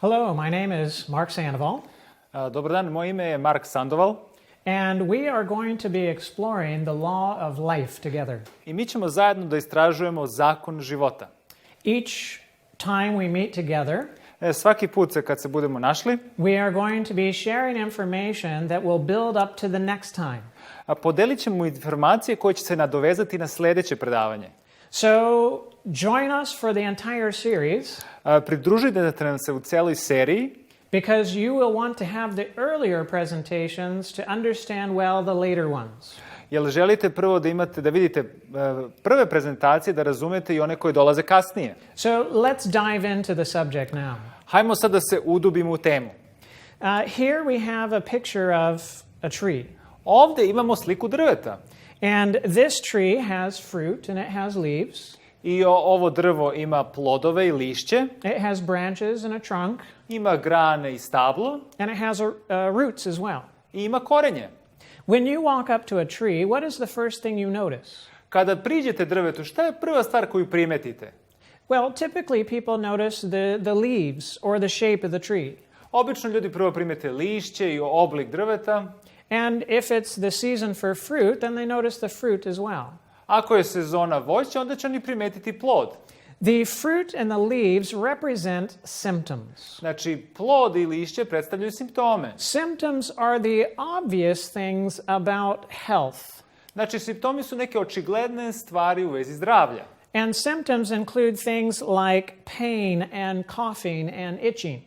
Hello, my name is Mark Sandoval. Dobar dan, moje ime je Mark Sandoval. And we are going to be exploring the law of life together. I mi ćemo zajedno da istražujemo zakon života. Each time we meet together, Svaki put kad se budemo našli, we are going to be sharing information that will build up to the next time. Podelit ćemo informacije koje će se nadovezati na sljedeće predavanje. So, join us for the entire series. Pridružite nam se u cijeloj seriji, because you will want to have the earlier presentations to understand well the later ones. jer želite prvo da vidite prve prezentacije, da razumete i one koje dolaze kasnije. So, let's dive into the subject now. Hajmo sad da se udubimo u temu. Here we have a picture of a tree. Ovdje imamo sliku drveta. And this tree has fruit and it has leaves. I ovo drvo ima plodove i lišće. It has branches and a trunk. Ima grane i stablo. And it has roots as well. I ima korenje. When you walk up to a tree, what is the first thing you notice? Kada priđete drvetu, šta je prva stvar koju primetite? Well, typically people notice the leaves or the shape of the tree. Obično ljudi prvo primete lišće i oblik drveta. And if it's the season for fruit, then they notice the fruit as well. Ako je sezona voća, onda će oni primetiti plod. The fruit and the leaves represent symptoms. Znači, plod i lišće predstavljaju simptome. Symptoms are the obvious things about health. Znači, simptomi su neke očigledne stvari u vezi zdravlja. And symptoms include things like pain and coughing and itching.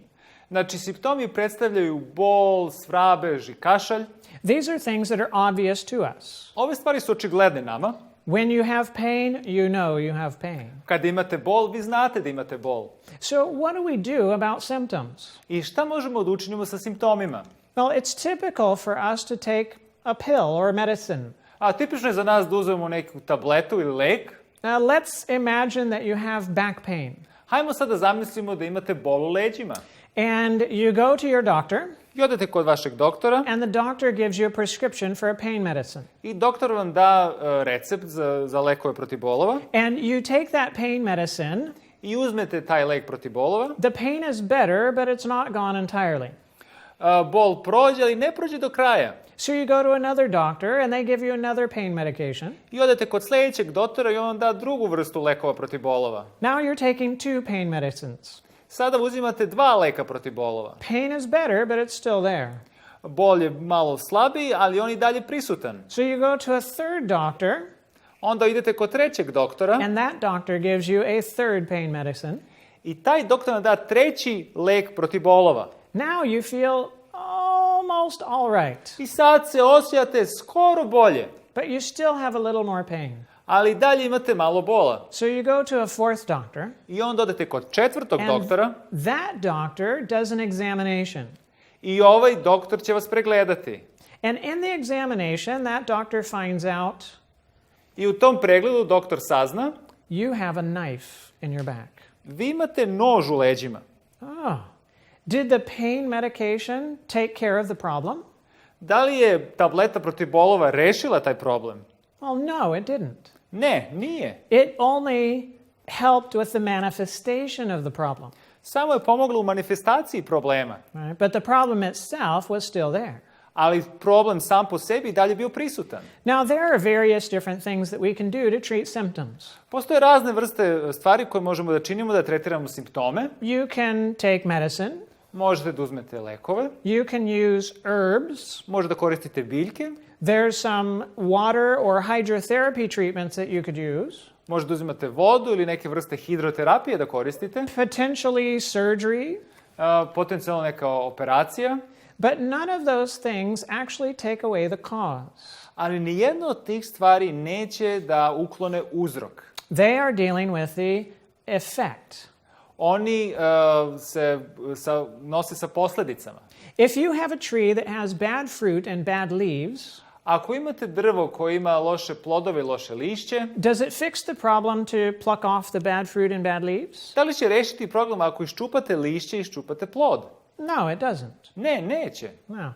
Znači, simptomi predstavljaju bol, svrabež i kašalj. These are things that are obvious to us. Ove stvari su očigledne nama. When you have pain, you know you have pain. Kada imate bol, vi znate da imate bol. So what do we do about symptoms? I šta možemo da učinimo sa simptomima? Well, it's typical for us to take a pill or a medicine. Tipično je za nas da uzmemo neku tabletu ili lek. Let's imagine that you have back pain. Hajmo sad da zamislimo da imate bol u leđima. And you go to your doctor. I odete kod vašeg doktora. And the doctor gives you a prescription for a pain medicine. I doktor vam da recept za lekove protiv bolova. And you take that pain medicine. I uzmete taj lek protiv bolova. The pain is better, but it's not gone entirely. Bol prođe, ali ne prođe do kraja. So you go to another doctor and they give you another pain medication. I odete kod sljedećeg doktora i on vam da drugu vrstu lekova protiv bolova. Now you're taking two pain medicines. Sada uzimate 2 leka protiv bolova. Pain is better, but it's still there. Bol je malo slabiji, ali on i dalje prisutan. So you go to a third doctor. Onda idete kod trećeg doktora. And that doctor gives you a third pain medicine. I taj doktor vam da treći lek protiv bolova. Now you feel almost all right. I sad se osjećate skoro bolje. But you still have a little more pain. Ali dalje imate malo bola. So you go to a fourth doctor. I onda odete kod četvrtog doktora. That doctor does an examination. I ovaj doktor će vas pregledati. And in the examination, that doctor finds out. I u tom pregledu doktor sazna. You have a knife in your back. Vi imate nož u leđima. Oh. Did the pain medication take care of the problem? Da li je tableta protiv bolova rešila taj problem? Well, no, it didn't. Ne, nije. It only helped with the manifestation of the problem. Samo je pomoglo u manifestaciji problema. Right? But the problem itself was still there. Ali problem sam po sebi dalje bio prisutan. Now, there are various different things that we can do to treat symptoms. Postoje razne vrste stvari koje možemo da činimo da tretiramo simptome. You can take medicine. Možete da uzmete lekove. You can use herbs. Možete da koristite biljke. There's some water or hydrotherapy treatments that you could use. Možete da uzimate vodu ili neke vrste hidroterapije da koristite. Potentially surgery. Potencijalno neka operacija. But none of those things actually take away the cause. Ali nijedno od tih stvari neće da uklone uzrok. They are dealing with the effect. Oni se nose sa posljedicama. If you have a tree that has bad fruit and bad leaves, ako imate drvo koje ima loše plodove i loše lišće, does it fix the problem to pluck off the bad fruit and bad leaves? da li će rešiti problem ako iščupate lišće i iščupate plod? No, it doesn't. Ne, neće. No.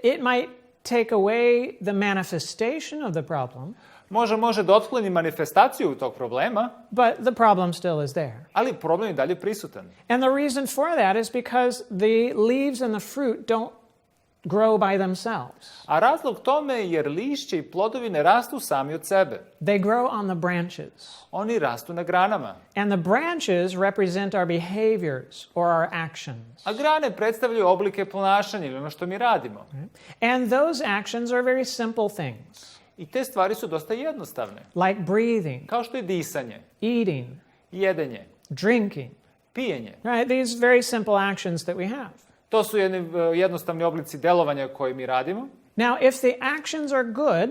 It might take away the manifestation of the problem. može da otkloni manifestaciju tog problema, but the problem still is there. ali problem je dalje prisutan. And the reason for that is because the leaves and the fruit don't grow by themselves. A razlog tome je jer lišće i plodovi ne rastu sami od sebe. They grow on the branches. Oni rastu na granama. And the branches represent our behaviors or our actions. A grane predstavljaju oblike ponašanja ili ono što mi radimo. And those actions are very simple things, I te stvari su dosta jednostavne. like breathing, Kao što je disanje, eating, jedenje, drinking. pijenje. Right? These very simple actions that we have. To su jednostavni oblici delovanja koje mi radimo. Now, if the actions are good,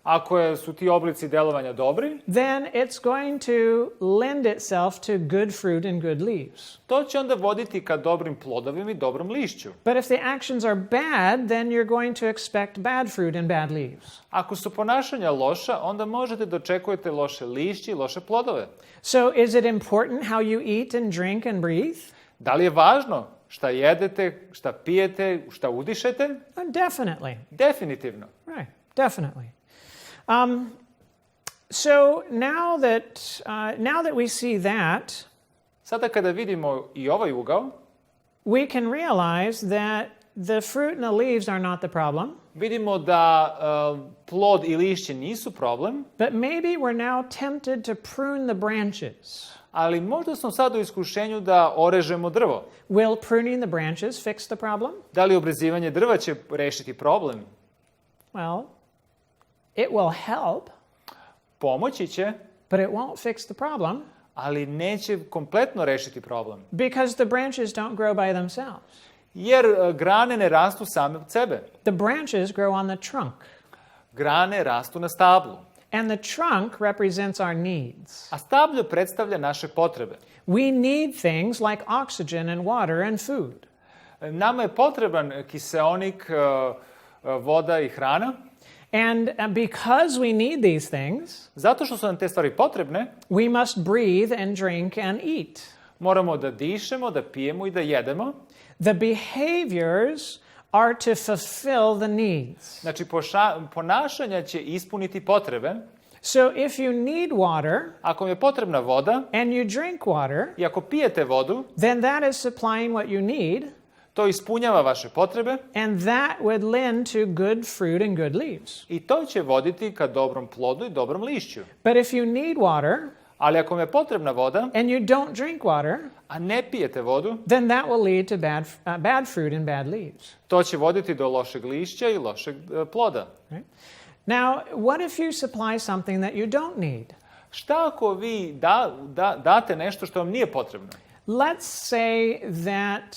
Ako su ti oblici delovanja dobri, then it's going to lend itself to good fruit and good leaves. to će onda voditi ka dobrim plodovima i dobrom lišću. But if the actions are bad, then you're going to expect bad fruit and bad leaves. Ako su ponašanja loša, onda možete da očekujete loše lišće i loše plodove. So is it important how you eat and drink and breathe? Da li je važno šta jedete, šta pijete, šta udišete? Definitely. Definitivno. Right, definitely. So now that we see that, Sada kada vidimo i ovaj ugao, we can realize that the fruit and the leaves are not the problem, vidimo da plod i lišće nisu problem, but maybe we're now tempted to prune the branches. ali možda smo sad u iskušenju da orežemo drvo. Will pruning the branches fix the problem? Da li obrezivanje drva će rešiti problem? Well, it will help, Pomoći će, but it won't fix the problem ali neće kompletno rešiti problem. because the branches don't grow by themselves. Jer grane ne rastu same od sebe. The branches grow on the trunk, Grane rastu na stablu. and the trunk represents our needs. A stabljo predstavlja naše potrebe. We need things like oxygen and water and food. Nama je potreban kiseonik, voda i hrana. And because we need these things, Zato što su nam te stvari potrebne, we must breathe and drink and eat. moramo da dišemo, da pijemo i da jedemo. The behaviors are to fulfill the needs. Znači, ponašanja će ispuniti potrebe. So if you need water Ako vam je potrebna voda and you drink water, i ako pijete vodu, then that is supplying what you need, to ispunjava vaše potrebe and that would lend to good fruit and good leaves. i to će voditi ka dobrom plodu i dobrom lišću. But if you need water Ali ako vam je potrebna voda, and you don't drink water, a ne pijete vodu, then that will lead to bad fruit and bad leaves. to će voditi do lošeg lišća i lošeg ploda. Right? Now, what if you supply something that you don't need? Šta ako vi date nešto što vam nije potrebno? Let's say that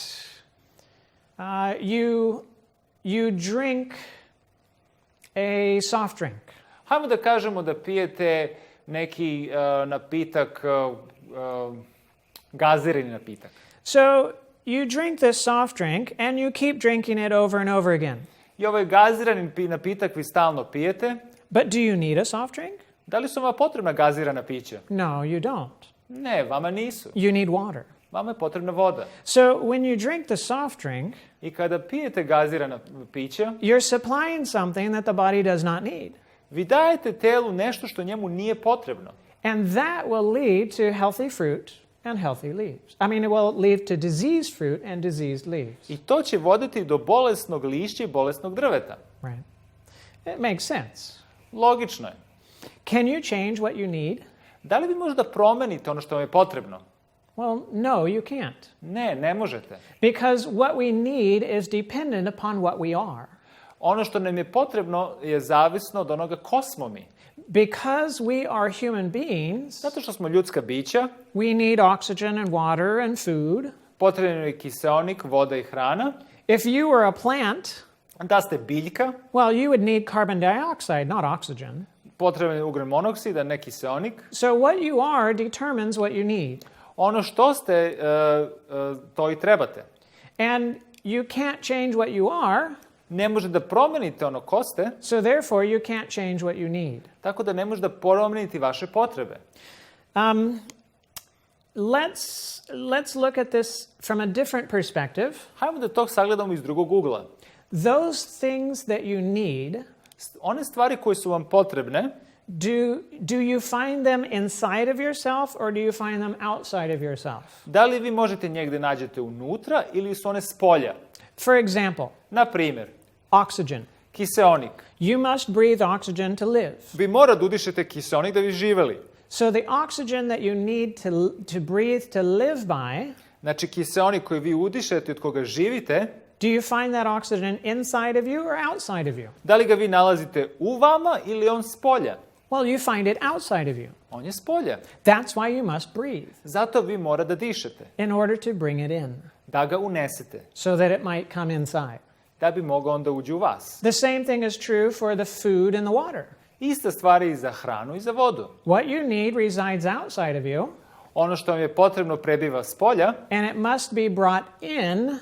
you drink a soft drink. Hajmo da kažemo da pijete neki napitak, gazirani napitak. So you drink this soft drink and you keep drinking it over and over again. I ovaj gazirani napitak vi stalno pijete. But do you need a soft drink? Da li su vam potrebna gazirana pića? No, you don't. Ne, vama nisu. You need water. Vama je potrebna voda. So when you drink the soft drink, I kada pijete gazirana pića, you're supplying something that the body does not need. vi dajete telu nešto što njemu nije potrebno. And that will lead to healthy fruit and healthy leaves. I mean, it will lead to diseased fruit and diseased leaves. I to će voditi do bolesnog lišća i bolesnog drveta. Right. It makes sense. Logično je. Can you change what you need? Da li vi možete da promenite ono što vam je potrebno? Well, no, you can't. Ne, ne možete. Because what we need is dependent upon what we are. Ono što nam je potrebno je zavisno od onoga ko smo mi. Because we are human beings, Zato što smo ljudska bića, we need oxygen and water and food. potrebno je kiseonik, voda i hrana. If you were a plant, Da ste biljka, well, you would need carbon dioxide, not oxygen. potreban je ugljen monoksid, a ne kiseonik. So what you are determines what you need. Ono što ste, to i trebate. And you can't change what you are, Ne možete da promenite ono ko ste, so therefore you can't change what you need. tako da ne možete da promenite vaše potrebe. Let's look at this from a different perspective. Hajmo da to sagledamo iz drugog ugla. Those things that you need, One stvari koje su vam potrebne, do you find them inside of yourself or do you find them outside of yourself? Da li vi možete njih da nađete unutra ili su one spolja? For example, Na primjer, oxygen. kiseonik. You must breathe oxygen to live. Vi mora da udišete kiseonik da bi živeli. So the oxygen that you need to breathe to live by, Znači, kiseonik koji vi udišete i od koga živite, do you find that oxygen inside of you or outside of you? da li ga vi nalazite u vama ili on spolja? Well, you find it outside of you. On je spolja. That's why you must breathe Zato vi mora da dišete, in order to bring it in da ga unesete, so that it might come inside. da bi mogao onda uđe u vas. The same thing is true for the food and the water. Ista stvar je i za hranu i za vodu. What you need resides outside of you, Ono što vam je potrebno prebiva spolja and it must be brought in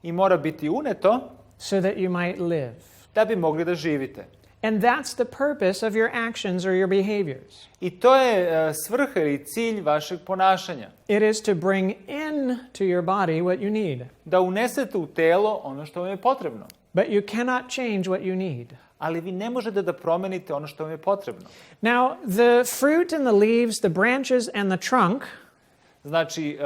i mora biti uneto so that you might live. da bi mogli da živite. And that's the purpose of your actions or your behaviors. I to je svrha ili cilj vašeg ponašanja. It is to bring in to your body what you need. Da unesete u telo ono što vam je potrebno. But you cannot change what you need. Ali vi ne možete da promenite ono što vam je potrebno. Now, the fruit and the leaves, the branches and the trunk, Znači,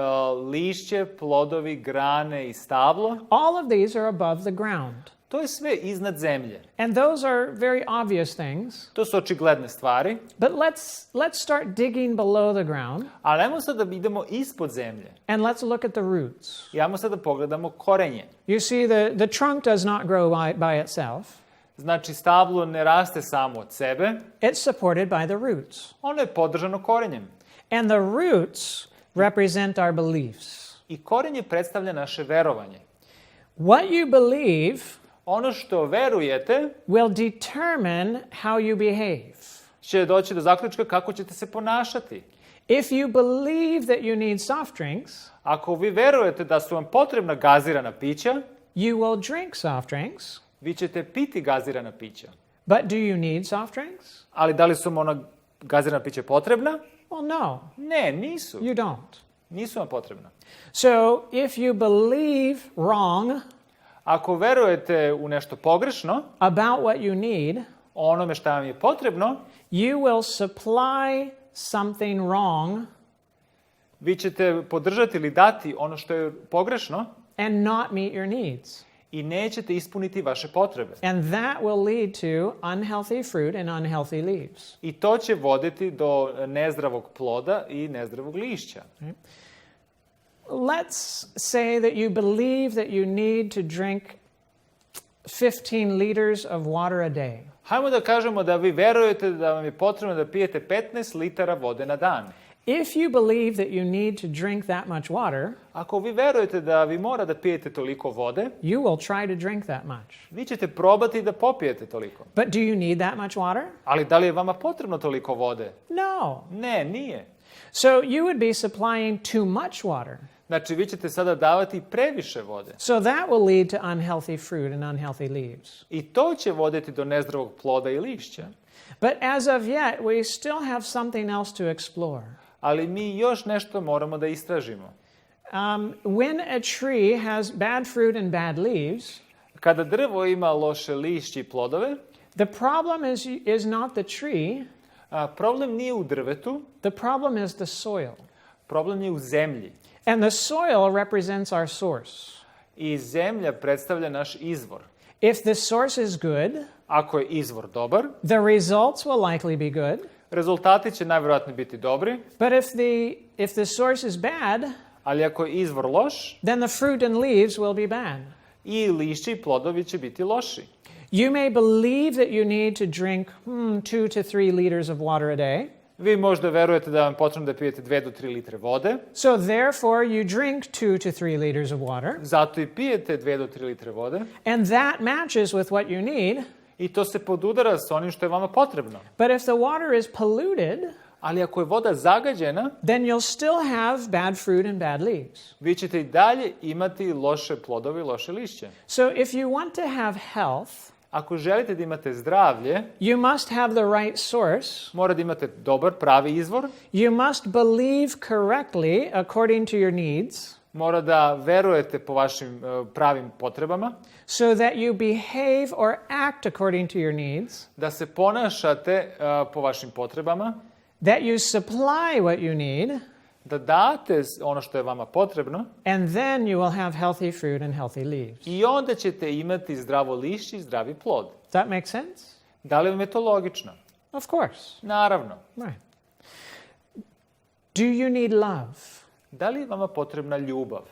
lišće, plodovi, grane i stablo, all of these are above the ground. to je sve iznad zemlje. And those are very obvious things. To su očigledne stvari, But let's start digging below the ground ali ajmo sad da idemo ispod zemlje. and let's look at the roots. I ajmo sad da pogledamo korenje. You see, the trunk does not grow by itself. Znači, stablo ne raste samo od sebe, It's supported by the roots. ono je podržano korenjem. And the roots represent our beliefs. I korenje predstavlja naše verovanje. What you believe Ono što verujete will determine how you behave. će doći do zaključka kako ćete se ponašati. If you believe that you need soft drinks, Ako vi verujete da su vam potrebna gazirana pića, you will drink soft drinks. vi ćete piti gazirana pića. But do you need soft drinks? Ali da li su vam ona gazirana pića potrebna? Well, no, Ne, nisu. you don't. Nisu vam potrebna. So if you believe wrong Ako verujete u nešto pogrešno, about what you need, o onome šta vam je potrebno, you will supply something wrong vi ćete podržati ili dati ono što je pogrešno and not meet your needs. i nećete ispuniti vaše potrebe. And that will lead to unhealthy fruit and unhealthy leaves. I to će voditi do nezdravog ploda i nezdravog lišća. Let's say that you believe that you need to drink 15 liters of water a day. Hajmo da kažemo da vi verujete da vam je potrebno da pijete 15 litara vode na dan. If you believe that you need to drink that much water, Ako vi verujete da vi mora da pijete toliko vode, you will try to drink that much. vi ćete probati da popijete toliko. But do you need that much water? Ali da li je vama potrebno toliko vode? No. Ne, nije. So you would be supplying too much water. Znači, vi ćete sada davati previše vode. So that will lead to unhealthy fruit and unhealthy leaves. I to će voditi do nezdravog ploda i lišća. But as of yet, we still have something else to explore. Ali mi još nešto moramo da istražimo. When a tree has bad fruit and bad leaves, Kada drvo ima loše lišće i plodove, the problem is not the tree, problem nije u drvetu, the problem is the soil. problem je u zemlji. And the soil represents our source. I zemlja predstavlja naš izvor. If the source is good, Ako je izvor dobar, the results will likely be good. rezultati će najvjerojatnije biti dobri, But if the source is bad, ali ako je izvor loš, then the fruit and leaves will be bad. i lišće i plodovi će biti loši. You may believe that you need to drink 2 to 3 liters of water a day. Vi možda verujete da vam je potrebno da pijete 2 do 3 litre vode, So therefore you drink 2 to 3 liters of water. zato i pijete 2 do 3 litre vode, And that matches with what you need. i to se podudara s onim što je vama potrebno. But if the water is polluted, Ali ako je voda zagađena, then you'll still have bad fruit and bad leaves. vi ćete i dalje imati loše plodove i loše lišće. So if you want to have health, Ako želite da imate zdravlje, you must have the right source. mora da imate dobar, pravi izvor, You must believe correctly according to your needs. Mora da verujete po vašim pravim potrebama, so that you behave or act according to your needs, da se ponašate po vašim potrebama, that you supply what you need, da date ono što je vama potrebno, and then you will have healthy fruit and healthy leaves. i onda ćete imati zdravo lišće i zdravi plod. Does that make sense? Da li vam je to logično? Of course. Naravno. Right. Do you need love? Da li je vama potrebna ljubav?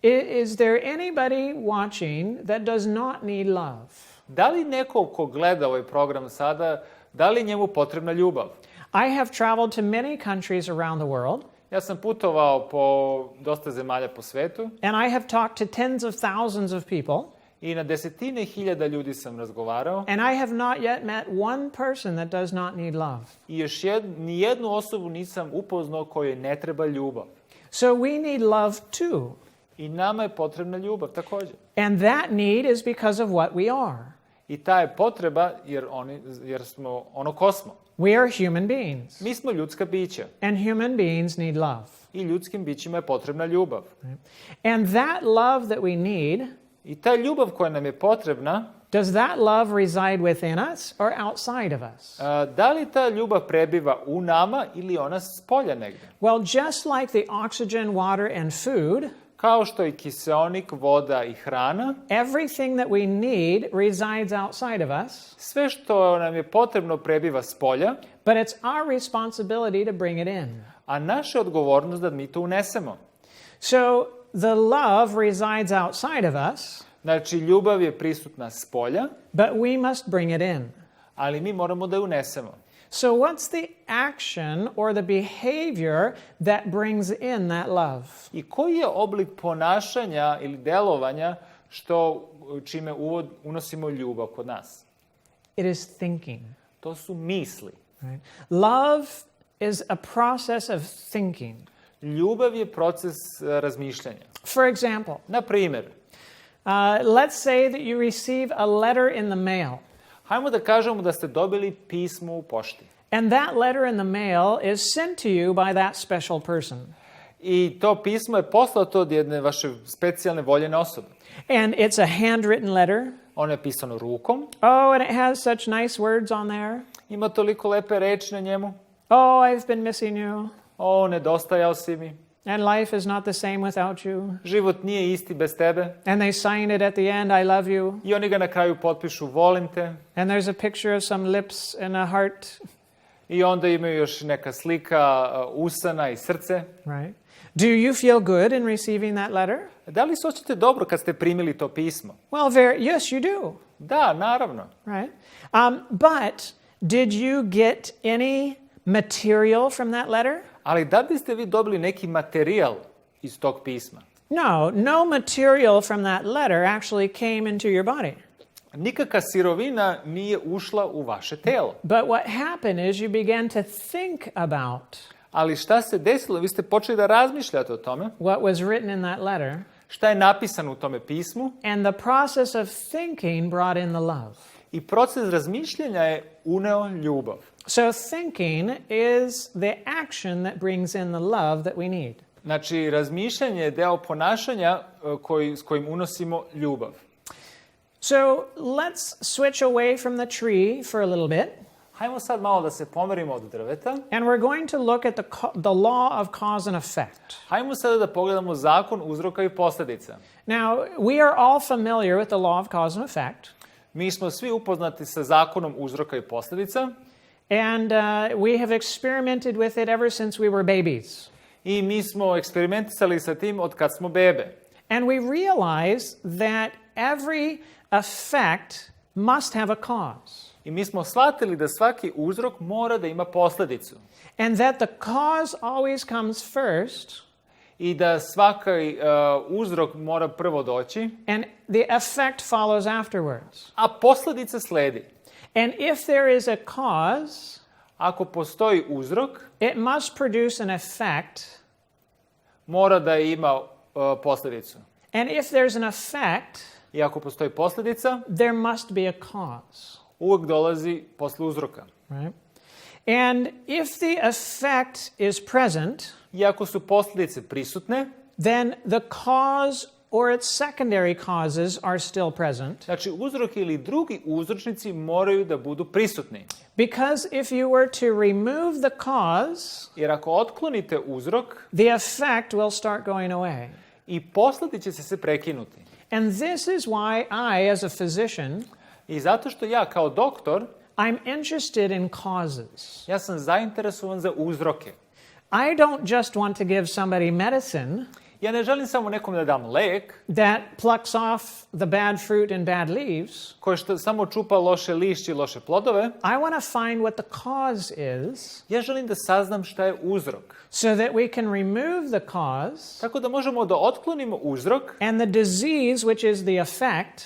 Is there anybody watching that does not need love? Da li neko ko gleda ovaj program sada, da li je njemu potrebna ljubav? I have traveled to many countries around the world, Ja sam putovao po dosta zemalja po svetu and I have talked to tens of thousands of people, i na desetine hiljada ljudi sam razgovarao and I have not yet met one person that does not need love. i još ni jednu osobu nisam upoznao kojoj ne treba ljubav. So we need love too. I nama je potrebna ljubav također. And that need is because of what we are. I ta je potreba jer smo ono ko smo. We are human beings, Mi smo ljudska bića and human beings need love. i ljudskim bićima je potrebna ljubav. And that love that we need, I ta ljubav koja nam je potrebna, does that love reside within us or outside of us? da li ta ljubav prebiva u nama ili ona spolja negdje? Well, just like the oxygen, water, and food, Kao što i kiseonik, voda i hrana, everything that we need resides outside of us, sve što nam je potrebno prebiva spolja, but it's our responsibility to bring it in. a naša je odgovornost da mi to unesemo. So the love resides outside of us, Znači, ljubav je prisutna spolja, but we must bring it in. ali mi moramo da je unesemo. So what's the action or the behavior that brings in that love? I koji je oblik ponašanja ili delovanja čime unosimo ljubav kod nas? It is thinking. To su misli. Right? Love is a process of thinking. Ljubav je proces razmišljanja. For example, Na primjer, let's say that you receive a letter in the mail. hajmo da kažemo da ste dobili pismo u pošti. And that letter in the mail is sent to you by that special person. I to pismo je poslato od jedne vaše specijalne voljene osobe. And it's a handwritten letter. Ono je pisano rukom. Oh, and it has such nice words on there. Ima toliko lepe reči na njemu. Oh, I've been missing you. O, nedostajao si mi. And life is not the same without you. Život nije isti bez tebe. And they sign it at the end, I love you. I oni ga na kraju potpišu, volim te. And there's a picture of some lips and a heart. I onda imaju još neka slika usana i srce. Right? Do you feel good in receiving that letter? Da li se osjećate dobro kad ste primili to pismo? Well, yes, you do. Da, naravno. Right? But did you get any material from that letter? Ali da biste vi dobili neki materijal iz tog pisma? No material from that letter actually came into your body. Nikakva sirovina nije ušla u vaše telo. But what happened is you began to think about Ali šta se desilo? Vi ste počeli da razmišljate o tome. what was written in that letter, Šta je napisano u tome pismu? and the process of thinking brought in the love. I proces razmišljanja je uneo ljubav. So thinking is the action that brings in the love that we need. Znači, razmišljanje je deo ponašanja s kojim unosimo ljubav. So let's switch away from the tree for a little bit. Hajmo sad malo da se pomerimo od drveta. And we're going to look at the law of cause and effect. Hajmo sada da pogledamo zakon uzroka i posljedica. Now, we are all familiar with the law of cause and effect. Mi smo svi upoznati sa zakonom uzroka i posljedica. And we have experimented with it ever since we were babies. I mi smo eksperimentisali sa tim od kad smo bebe. And we realize that every effect must have a cause. I mi smo shvatili da svaki uzrok mora da ima posljedicu. And that the cause always comes first. I da svaki uzrok mora prvo doći. And the effect follows afterwards. A posljedica sledi. And if there is a cause, ako postoji uzrok, it must produce an effect. Mora da ima posljedicu. And if there's an effect, I ako postoji posljedica, there must be a cause. Uvijek dolazi posle uzroka. Right? And if the effect is present, I ako su posljedice prisutne, then the cause or its secondary causes are still present. Znači, uzrok ili drugi uzročnici moraju da budu prisutni. Because if you were to remove the cause, Jer ako otklonite uzrok, the effect will start going away. i posledice će se prekinuti. And this is why I, as a physician, I zato što ja kao doktor, I'm interested in causes. ja sam zainteresovan za uzroke. I don't just want to give somebody medicine Ja ne želim samo nekom da dam lek that plucks off the bad fruit and bad leaves. koji samo čupa loše lišće i loše plodove. I want to find what the cause is Ja želim da saznam šta je uzrok. so that we can remove the cause Tako da možemo da otklonimo uzrok and the disease, which is the effect,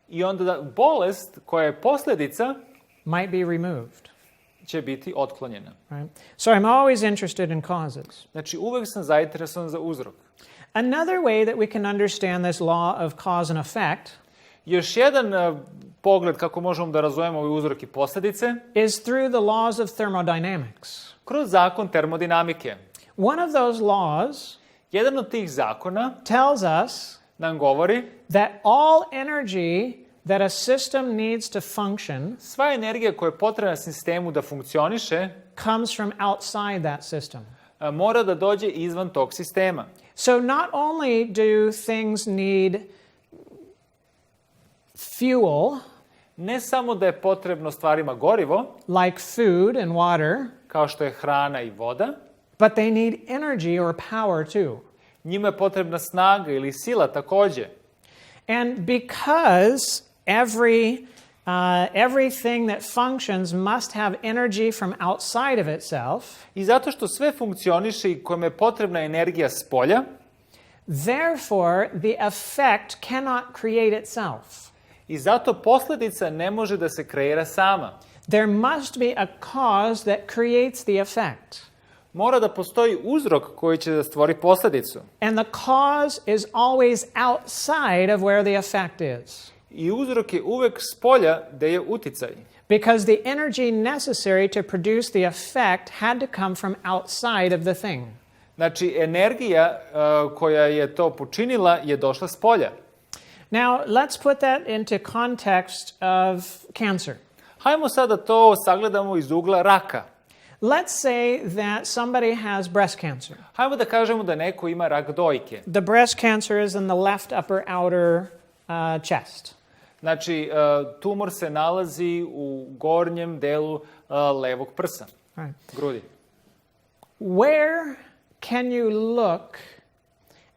i onda da bolest koja je posljedica might be removed. će biti otklonjena. Right? So I'm always interested in causes. Znači, uvek sam zainteresovan za uzrok. Another way that we can understand this law of cause and effect Još jedan pogled kako možemo da razumemo ovaj uzrok i posljedice is through the laws of thermodynamics. kroz zakon termodinamike. One of those laws Jedan od tih zakona tells us nam govori that all energy that a system needs to function sva energija koja je potrebna sistemu da funkcioniše comes from outside that system. Mora da dođe izvan tog sistema. So not only do things need fuel, Ne samo da je potrebno stvarima gorivo, like food and water, kao što je hrana i voda, but they need energy or power too. njima je potrebna snaga ili sila takođe. And because everything that functions must have energy from outside of itself, I zato što sve funkcioniše i kojima je potrebna energija spolja, therefore the effect cannot create itself. i zato posljedica ne može da se kreira sama. There must be a cause that creates the effect. Mora da postoji uzrok koji će da stvori posljedicu. And the cause is always outside of where the effect is. I uzrok je uvek spolja gde je uticaj. Because the energy necessary to produce the effect had to come from outside of the thing. Znači, energija koja je to počinila je došla spolja. Now, let's put that into context of cancer. Hajmo sada to sagledamo iz ugla raka. Let's say that somebody has breast cancer. Hajmo da kažemo da neko ima rak dojke. The breast cancer is in the left upper outer chest. Znači, tumor se nalazi u gornjem delu levog prsa, Right. grudi. Where can you look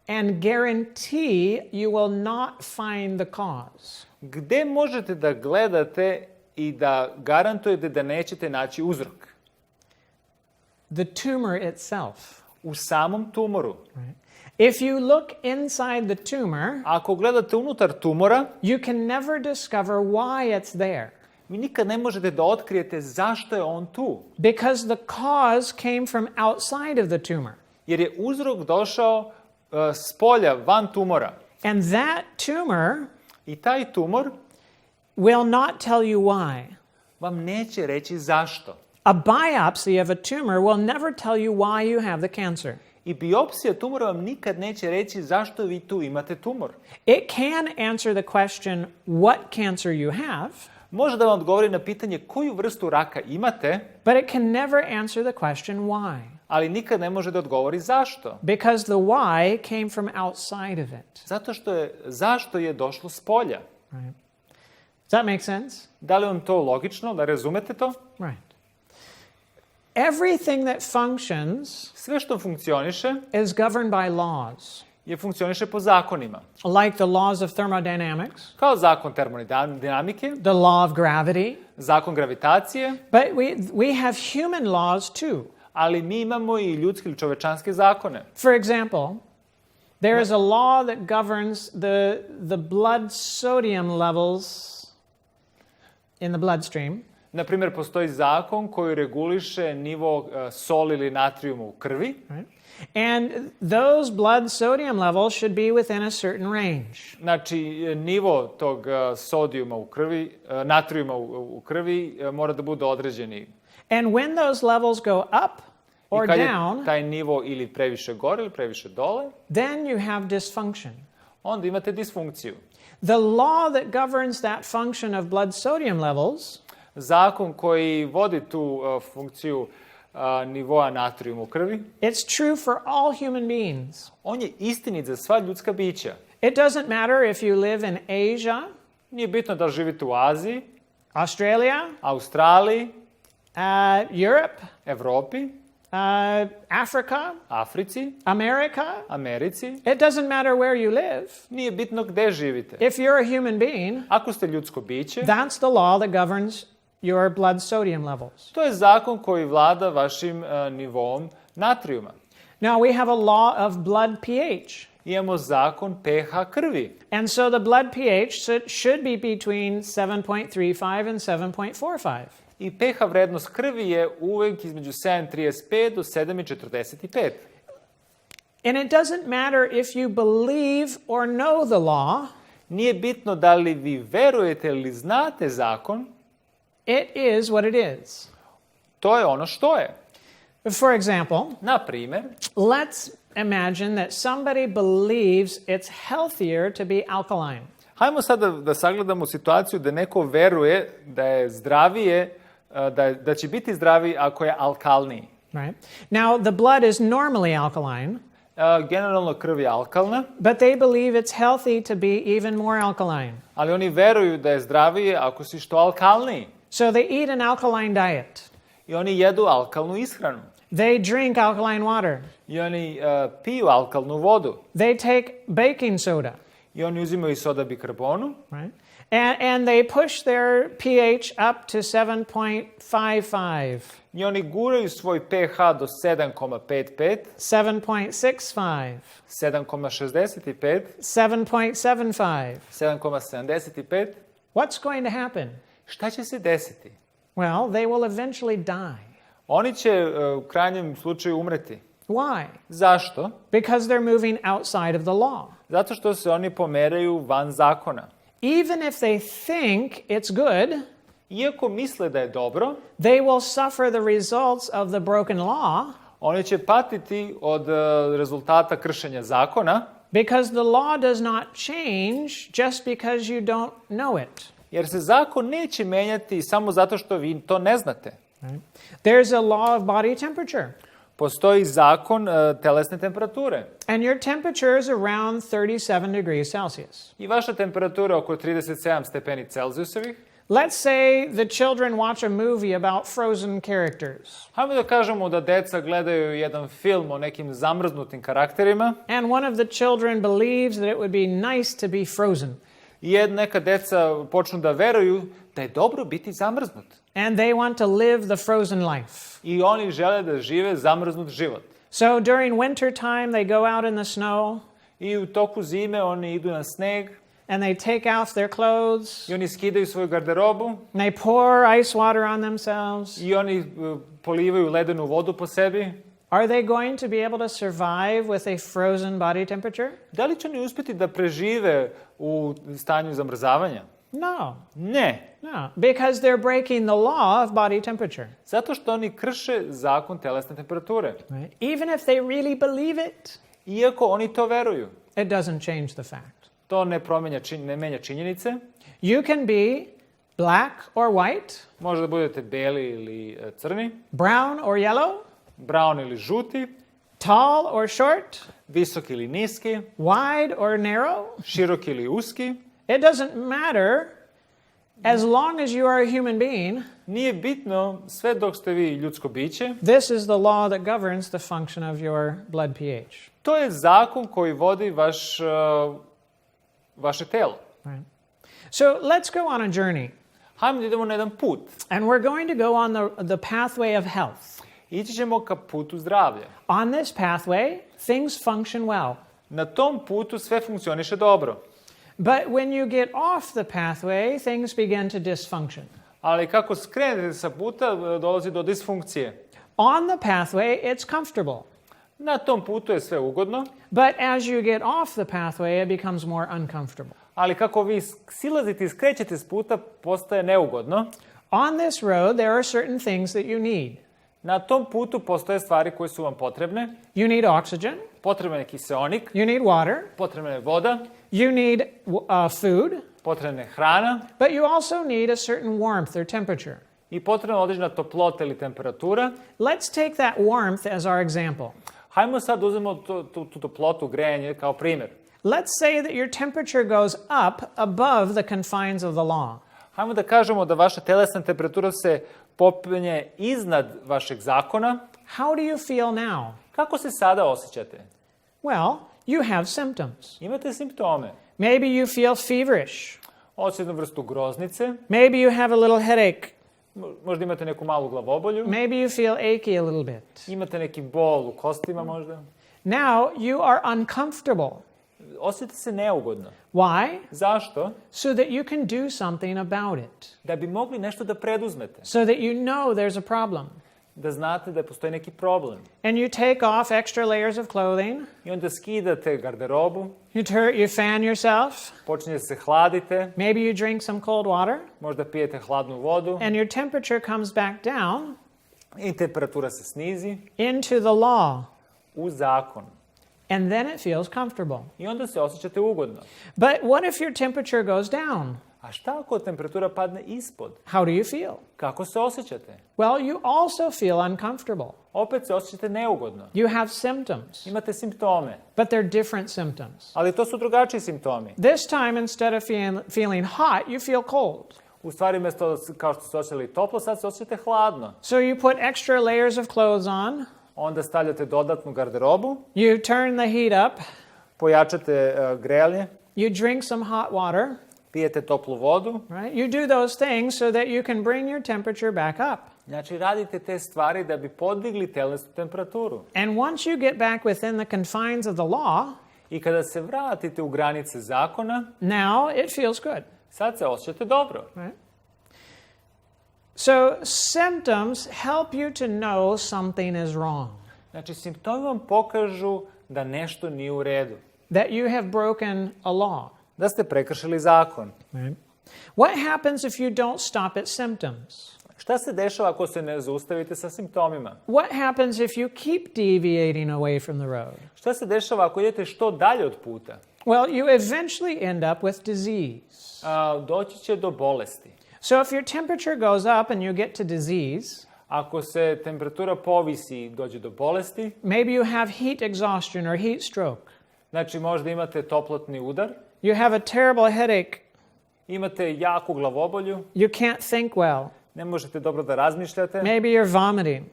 and guarantee you will not find the cause? Gde možete da gledate i da garantujete da nećete naći uzrok? The tumor itself. U samom tumoru. Right. If you look inside the tumor, Ako gledate unutar tumora, you can never discover why it's there. vi nikad ne možete da otkrijete zašto je on tu. Because the cause came from outside of the tumor. Jer je uzrok došao spolja, van tumora. And that tumor I taj tumor will not tell you why. vam neće reći zašto. A biopsy of a tumor will never tell you why you have the cancer. I biopsija tumora vam nikad neće reći zašto vi tu imate tumor. It can answer the question what cancer you have, Može da vam odgovori na pitanje koju vrstu raka imate, but it can never answer the question why. ali nikad ne može da odgovori zašto. Because the why came from outside of it. Zato što je, zašto je došlo s polja. Right. Does that make sense? Da li vam to logično, da razumete to? Right. Everything that functions Sve što funkcioniše is governed by laws, je funkcioniše po zakonima. like the laws of thermodynamics, Kao zakon termodinamike, the law of gravity, zakon gravitacije, but we have human laws too. ali mi imamo i ljudske ili čovečanske zakone. For example, there is a law that governs the blood sodium levels in the bloodstream. Na primjer, postoji zakon koji reguliše nivo soli ili natrijuma u krvi. Right? And those blood sodium levels should be within a certain range. Znači, nivo tog sodijuma u krvi, natrijuma u krvi mora da bude određeni. And when those levels go up, or I kad je down, taj nivo ili previše gore ili previše dole, then you have dysfunction. onda imate disfunkciju. The law that governs that function of blood sodium levels Zakon koji vodi tu funkciju nivoa natrijuma u krvi, it's true for all human beings. on je istinit za sva ljudska bića. It doesn't matter if you live in Asia, Nije bitno da li živite u Aziji, Australia, Australiji, Europe, Evropi, Africa, Africi, America. Americi. It doesn't matter where you live. Nije bitno gde živite. If you're a human being, Ako ste ljudsko biće, that's the law that governs your blood sodium levels. to je zakon koji vlada vašim nivom natrijuma. Now we have a law of blood pH. Imamo zakon pH krvi. And so the blood pH should be between 7.35 and 7.45. I pH vrednost krvi je uvek između 7,35 do 7,45. And it doesn't matter if you believe or know the law, Nije bitno da li vi verujete ili znate zakon, it is what it is. to je ono što je. For example, Na primer, let's imagine that somebody believes it's healthier to be alkaline. hajmo sada da sagledamo situaciju da neko veruje da je zdravije, da će biti zdraviji ako je alkalniji. Right? Now, the blood is normally alkaline, Generalno krv je alkalna, but they believe it's healthy to be even more alkaline. ali oni veruju da je zdravije ako si što alkalniji. So they eat an alkaline diet. I oni jedu alkalnu ishranu. They drink alkaline water. I oni piju alkalnu vodu. They take baking soda, I oni uzimaju soda bikarbonu. right? And they push their pH up to 7.55, I oni guraju svoj pH do 7,55, 7.65, 7,65, 7.75. 7,75. What's going to happen? Šta će se desiti? Well, they will eventually die. Oni će u krajnjem slučaju umreti. Why? Zašto? Because they're moving outside of the law. Zato što se oni pomeraju van zakona. Even if they think it's good, Iako misle da je dobro, they will suffer the results of the broken law oni će patiti od rezultata kršenja zakona, because the law does not change just because you don't know it. jer se zakon neće menjati samo zato što vi to ne znate. Right? There's a law of body temperature, Postoji zakon telesne temperature. and your temperature is around 37 degrees Celsius. I vaša temperatura je oko 37 stepeni Celzijusovih. Let's say the children watch a movie about frozen characters, Hajmo da kažemo da deca gledaju jedan film o nekim zamrznutim karakterima and one of the children believes that it would be nice to be frozen, i neka deca počnu da veruju da je dobro biti zamrznut. and they want to live the frozen life. I oni žele da žive zamrznut život. So during winter time, they go out in the snow, I u toku zime oni idu na sneg and they take off their clothes, i oni skidaju svoju garderobu and they pour ice water on themselves. i oni polivaju ledenu vodu po sebi. Are they going to be able to survive with a frozen body temperature? Da li će oni uspjeti da prežive u stanju zamrzavanja? No, Ne. no, because they're breaking the law of body temperature. Zato što oni krše zakon telesne temperature. Right? Even if they really believe it, Iako oni to veruju. it doesn't change the fact. To ne menja činjenice. You can be black or white, Može da budete beli ili crni, brown or yellow, brown ili žuti, tall or short, visoki ili niski, wide or narrow. široki ili uski. It doesn't matter as long as you are a human being. Nije bitno sve dok ste vi ljudsko biće. This is the law that governs the function of your blood pH. To je zakon koji vodi vaše telo. Right? So let's go on a journey. Hajmo da idemo na jedan put. And we're going to go on the pathway of health. Ići ćemo ka putu zdravlja. On this pathway, things function well. Na tom putu sve funkcioniše dobro. But when you get off the pathway, things begin to dysfunction. Ali kako skrenete sa puta, dolazi do disfunkcije. On the pathway, it's comfortable. Na tom putu je sve ugodno, But as you get off the pathway, it becomes more uncomfortable. ali kako vi silazite i skrećete s puta, postaje neugodno. On this road, there are certain things that you need. Na tom putu postoje stvari koje su vam potrebne. You need oxygen. Potreban je kiseonik, You need water. potrebna je voda, You need food. potrebna je hrana But you also need a certain warmth or temperature. i potrebna je određena toplota ili temperatura. Let's take that warmth as our example. Hajmo sad uzmemo tu toplotu, grejanje kao primjer. Let's say that your temperature goes up above the confines of the law. Hajmo da kažemo da vaša telesna temperatura se popenje iznad vašeg zakona. How do you feel now? Kako se sada osjećate? Well, you have symptoms. Imate simptome. Maybe you feel feverish. Osjećate jednu vrstu groznice, Maybe you have a little headache. možda imate neku malu glavobolju, Maybe you feel achy a little bit. imate neki bol u kostima možda. Now you are uncomfortable. Osjećate se neugodno. Why? Zašto? So that you can do something about it. Da bi mogli nešto da preduzmete. So that you know there's a problem. Da znate da postoji neki problem. And you take off extra layers of clothing. I onda skidate garderobu, You fan yourself. počinjete se hladite, Maybe you drink some cold water. možda pijete hladnu vodu And your temperature comes back down i temperatura se snizi into the law. u zakon. And then it feels comfortable. I onda se osjećate ugodno. But what if your temperature goes down? A šta ako temperatura padne ispod? How do you feel? Kako se osjećate? Well, you also feel uncomfortable. Opet se osjećate neugodno. You have symptoms, Imate simptome, but they're different symptoms. ali to su drugačiji simptomi. This time, instead of feeling hot, you feel cold. U stvari, mjesto kao što ste osjećali toplo, sad se osjećate hladno. So you put extra layers of clothes on. Onda stavljate dodatnu garderobu, You turn the heat up. pojačate grejanje, You drink some hot water. pijete toplu vodu. Right? You do those things so that you can bring your temperature back up. Znači, radite te stvari da bi podigli telesnu temperaturu. And once you get back within the confines of the law, I kada se vratite u granice zakona, now it feels good. sad se osjećate dobro. Right? So symptoms help you to know something is wrong, Znači, simptomi vam pokažu da nešto nije u redu. that you have broken a law. Da ste prekršili zakon. Right? What happens if you don't stop at symptoms? Šta se dešava ako se ne zaustavite sa simptomima? What happens if you keep deviating away from the road? Šta se dešava ako idete što dalje od puta? Well, you eventually end up with disease. Doći će do bolesti. So if your temperature goes up and you get to disease, Ako se temperatura povisi i dođe do bolesti, maybe you have heat exhaustion or heat stroke. znači možda imate toplotni udar, You have a terrible headache. imate jaku glavobolju, You can't think well. ne možete dobro da razmišljate, Maybe you're vomiting.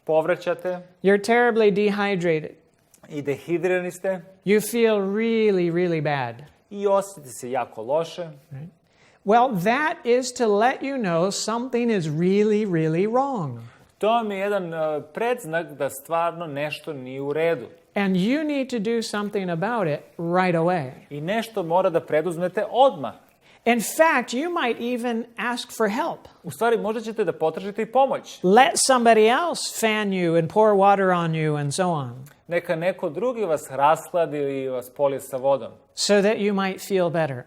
povraćate You're terribly dehydrated. i dehidrirani ste You feel really, really bad. i osjetite se jako loše. Well, that is to let you know something is really, really wrong. To vam je jedan predznak da stvarno nešto nije u redu. And you need to do something about it right away. I nešto mora da preduzmete odmah. In fact, you might even ask for help. U stvari, možda ćete da potražite i pomoć. Let somebody else fan you and pour water on you and so on, Neka neko drugi vas rashladi ili vas polije sa vodom, so that you might feel better.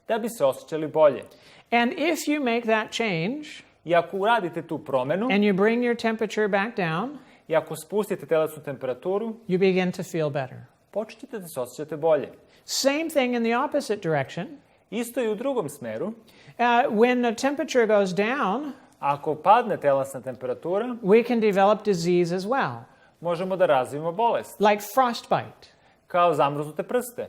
da bi se osjećali bolje. And if you make that change I ako uradite tu promenu, and you bring your temperature back down, i ako spustite telesnu temperaturu, you begin to feel better. počnete da se osjećate bolje. Same thing in the opposite direction. Isto i u drugom smeru. When the temperature goes down, Ako padne telesna temperatura, we can develop disease as well, možemo da razvijemo bolest, like frostbite. kao zamrznute prste.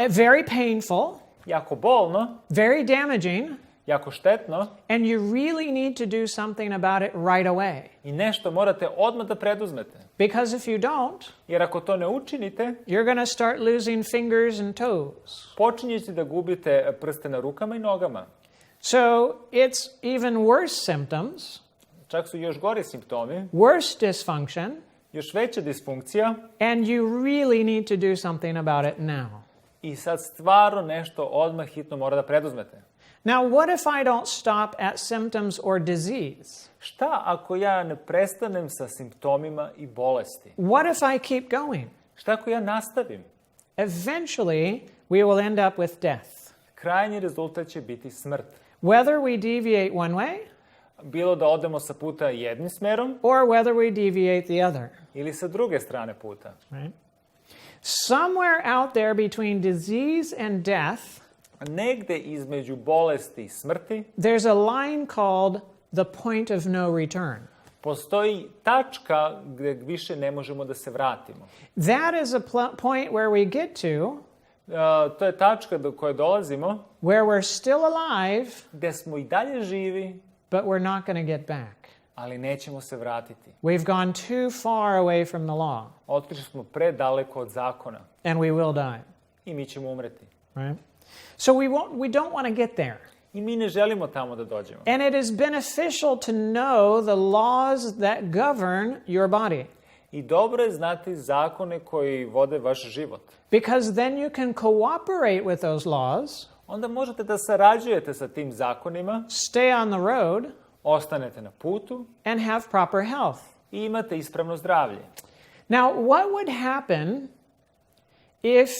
Very painful, Jako bolno, very damaging, jako štetno and you really need to do something about it right away. i nešto morate odmah da preduzmete. Because if you don't, Jer ako to ne učinite, you're going to start losing fingers and toes. počinjete da gubite prste na rukama i nogama. So it's even worse symptoms, Čak su još gori simptomi, worse dysfunction, još veća disfunkcija and you really need to do something about it now. i sad stvarno nešto odmah hitno mora da preduzmete. Now, what if I don't stop at symptoms or disease? Šta ako ja ne prestanem sa simptomima i bolesti? What if I keep going? Šta ako ja nastavim? Eventually, we will end up with death. Krajnji rezultat će biti smrt. Whether we deviate one way bilo da odemo sa puta jednim smerom or whether we deviate the other. ili sa druge strane puta. Right? Somewhere out there between disease and death, Negde između bolesti i smrti there's a line called the point of no return. postoji tačka gde više ne možemo da se vratimo. That is a point where we get to To je tačka do koje dolazimo where we're still alive, gde smo i dalje živi, but we're not going to get back. ali nećemo se vratiti. We've gone too far away from the law, Otišli smo predaleko od zakona and we will die. i mi ćemo umreti. Right? So we don't want to get there. I mi ne želimo tamo da dođemo. And it is beneficial to know the laws that govern your body, I dobro je znati zakone koji vode vaš život. because then you can cooperate with those laws, Onda možete da sarađujete sa tim zakonima, stay on the road, ostanete na putu and have proper health. i imate ispravno zdravlje. Now, what would happen if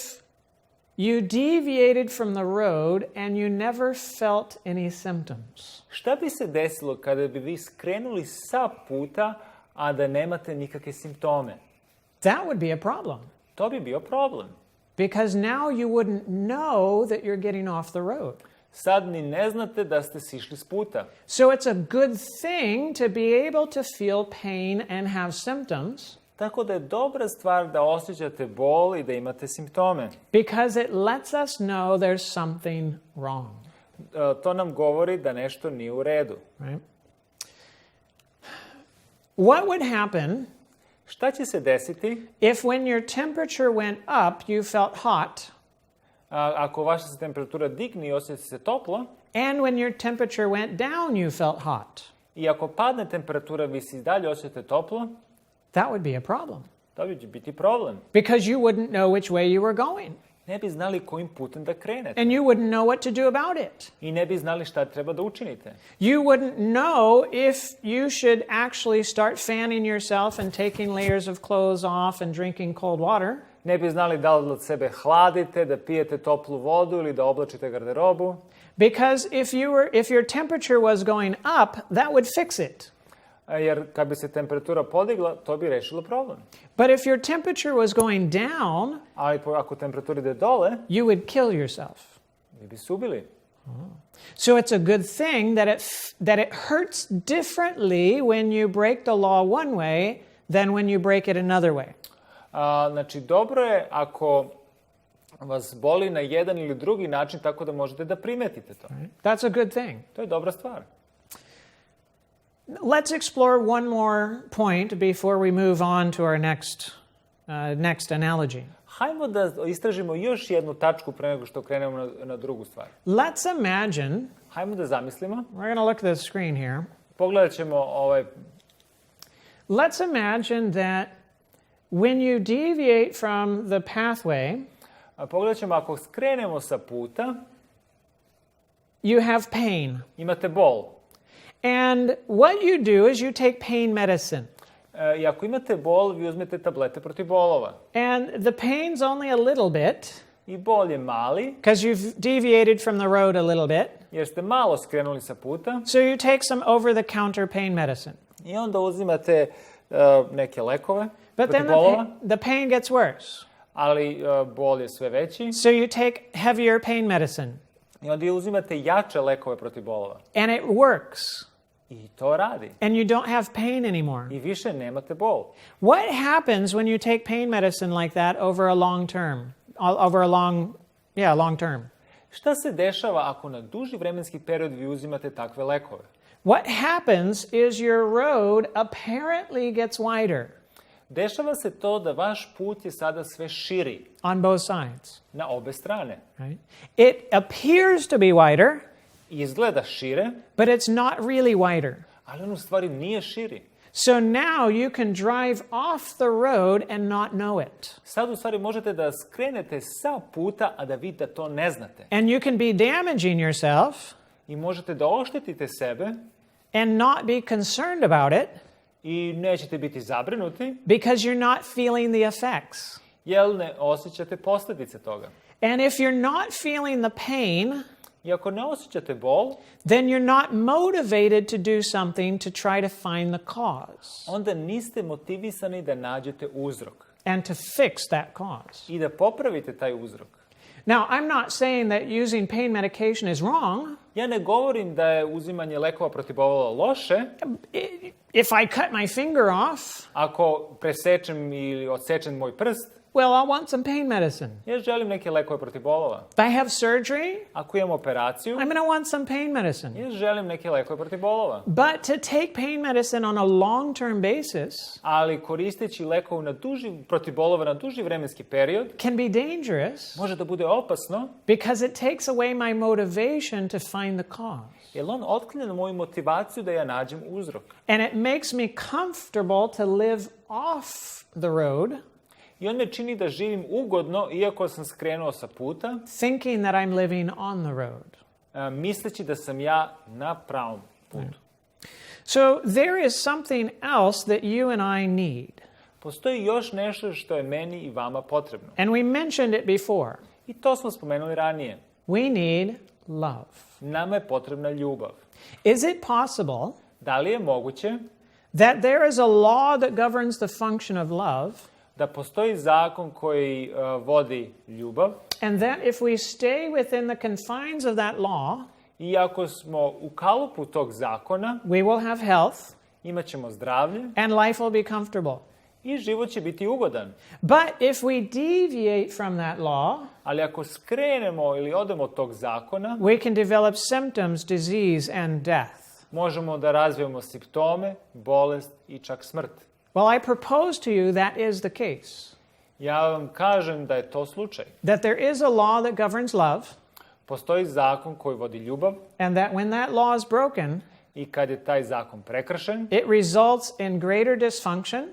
you deviated from the road and you never felt any symptoms? Šta bi se desilo kada bi vi skrenuli sa puta, a da nemate nikakve simptome? That would be a problem, To bi bio problem. because now you wouldn't know that you're getting off the road. Sad ni ne znate da ste sišli s puta. So it's a good thing to be able to feel pain and have symptoms, Tako da je dobra stvar da osjećate bol i da imate simptome. because it lets us know there's something wrong. To nam govori da nešto nije u redu. Right? What would happen Šta će se desiti if when your temperature went up, you felt hot, ako vaša se temperatura digne i osjećate se toplo, and when your temperature went down, you felt hot? i ako padne temperatura, vi se i dalje osjećate toplo, That would be a problem, to bi biti problem. because you wouldn't know which way you were going, Ne bi znali kojim putem da krenete. and you wouldn't know what to do about it. I ne bi znali šta treba da učinite. You wouldn't know if you should actually start fanning yourself and taking layers of clothes off and drinking cold water, Ne bi znali da li od sebe hladite, da pijete toplu vodu ili da oblačite garderobu. because if your temperature was going up, that would fix it. Jer kad bi se temperatura podigla, to bi rešilo problem. But if your temperature was going down, Ali ako temperatura ide dole, you would kill yourself. vi bi se ubili. So it's a good thing that it hurts differently when you break the law one way than when you break it another way. Znači, dobro je ako vas boli na jedan ili drugi način tako da možete da primetite to. That's a good thing. To je dobra stvar. Let's explore one more point before we move on to our next analogy. Hajmo da istražimo još jednu tačku pre nego što krenemo na drugu stvar. Let's imagine, Hajmo da zamislimo. we're going to look at the screen here. Pogledat ćemo Let's imagine that when you deviate from the pathway, pogledat ćemo ako skrenemo sa puta, you have pain. imate bol. And what you do is you take pain medicine. I ako imate bol, vi uzmete tablete protiv bolova. And the pain's only a little bit, I bol je mali, because you've deviated from the road a little bit. jer ste malo skrenuli sa puta. So you take some over-the-counter pain medicine. I onda uzimate neke lekove But protiv then bolova, the pain gets worse. ali bol je sve veći. So you take heavier pain medicine. I onda uzimate jače lekove protiv bolova. And it works. I to radi. And you don't have pain anymore. I više nemate bol. What happens when you take pain medicine like that over a long term? Long term. Šta se dešava ako na duži vremenski period vi uzimate takve lekove? What happens is your road apparently gets wider Dešava se to da vaš put je sada sve širi on both sides. na obe strane. Right? It appears to be wider, Izgleda šire, but it's not really wider. ali on u stvari nije širi. So now you can drive off the road and not know it. Sad u stvari možete da skrenete sa puta, a da vi da to ne znate. And you can be damaging yourself I možete da oštetite sebe and not be concerned about it i nećete biti zabrinuti, because you're not feeling the effects. jer ne osjećate posljedice toga. And if you're not feeling the pain, I ako ne osjećate bol, then you're not motivated to do something to try to find the cause onda niste motivisani da nađete uzrok and to fix that cause. i da popravite taj uzrok. Now, I'm not saying that using pain medication is wrong. Ja ne govorim da je uzimanje lekova protiv bola loše. If I cut my finger off, Ako presečem ili odsečem moj prst, well, I'll want some pain medicine. ja želim neke lekove protiv bolova. If I have surgery, Ako imam operaciju, I'm going to want some pain medicine. ja želim neke lekove protiv bolova. But to take pain medicine on a long-term basis Ali koristeći lekove protiv bolova na duži vremenski period, can be dangerous može da bude opasno, because it takes away my motivation to find the cause. jer on otklanja moju motivaciju da ja nađem uzrok. And it makes me comfortable to live off the road, I on me čini da živim ugodno, iako sam skrenuo sa puta, thinking that I'm living on the road. misleći da sam ja na pravom putu. So there is something else that you and I need. Postoji još nešto što je meni i vama potrebno. And we mentioned it before. I to smo spomenuli ranije. We need love. Nama je potrebna ljubav. Is it possible Da li je moguće that there is a law that governs the function of love, da postoji zakon koji vodi ljubav, and that if we stay within the confines of that law, i ako smo u kalupu tog zakona, we will have health imat ćemo zdravlje and life will be comfortable? i život će biti ugodan. But if we deviate from that law, Ali ako skrenemo ili odemo od tog zakona, we can develop symptoms, disease, and death. možemo da razvijemo simptome, bolest i čak smrt. Well, I propose to you that is the case. Ja vam kažem da je to slučaj. That there is a law that governs love, Postoji zakon koji vodi ljubav and that when that law is broken, i kad je taj zakon prekršen, it results in greater dysfunction